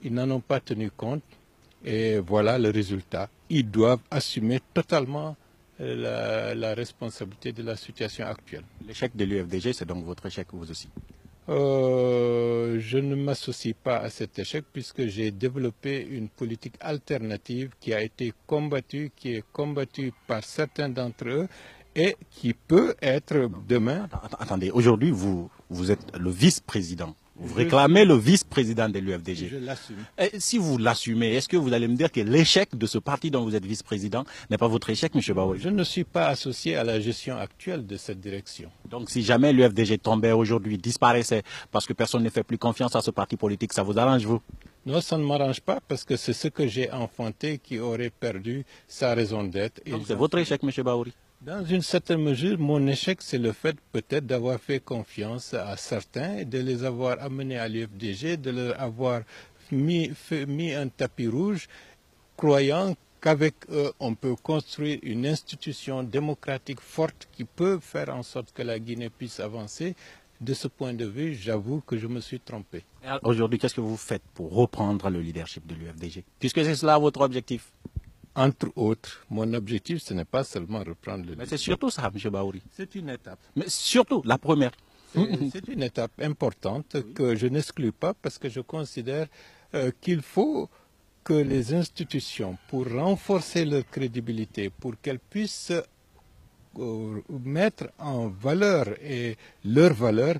Ils n'en ont pas tenu compte et voilà le résultat. Ils doivent assumer totalement la responsabilité de la situation actuelle. L'échec de l'UFDG, c'est donc votre échec vous aussi? Je ne m'associe pas à cet échec puisque j'ai développé une politique alternative qui a été combattue, qui est combattue par certains d'entre eux et qui peut être demain... Attendez, aujourd'hui vous êtes le vice-président. Vous réclamez le vice-président de l'UFDG. Je l'assume. Si vous l'assumez, est-ce que vous allez me dire que l'échec de ce parti dont vous êtes vice-président n'est pas votre échec, M. Bahouri? Je ne suis pas associé à la gestion actuelle de cette direction. Donc si jamais l'UFDG tombait aujourd'hui, disparaissait, parce que personne ne fait plus confiance à ce parti politique, ça vous arrange, vous? Non, ça ne m'arrange pas parce que c'est ce que j'ai enfanté qui aurait perdu sa raison d'être. Donc c'est votre échec, M. Bahouri? Dans une certaine mesure, mon échec, c'est le fait peut-être d'avoir fait confiance à certains et de les avoir amenés à l'UFDG, de leur avoir mis un tapis rouge, croyant qu'avec eux, on peut construire une institution démocratique forte qui peut faire en sorte que la Guinée puisse avancer. De ce point de vue, j'avoue que je me suis trompé. Aujourd'hui, qu'est-ce que vous faites pour reprendre le leadership de l'UFDG? Puisque c'est cela votre objectif. Entre autres, mon objectif, ce n'est pas seulement reprendre le... Mais c'est surtout ça, M. Bahouri. C'est une étape. Mais surtout, la première. C'est une étape importante que je n'exclus pas parce que je considère qu'il faut que les institutions, pour renforcer leur crédibilité, pour qu'elles puissent mettre en valeur et leur valeur,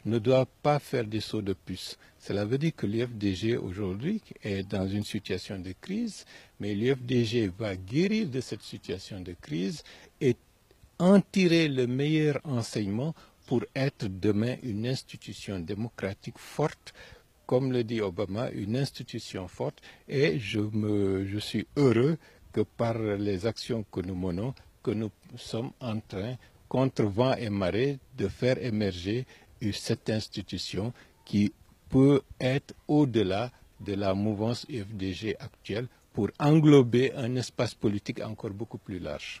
ne doivent pas faire des sauts de puce. Cela veut dire que l'UFDG aujourd'hui est dans une situation de crise, mais l'UFDG va guérir de cette situation de crise et en tirer le meilleur enseignement pour être demain une institution démocratique forte, comme le dit Obama, une institution forte. Et je suis heureux que par les actions que nous menons, que nous sommes en train, contre vent et marée, de faire émerger cette institution qui peut être au-delà de la mouvance UFDG actuelle pour englober un espace politique encore beaucoup plus large.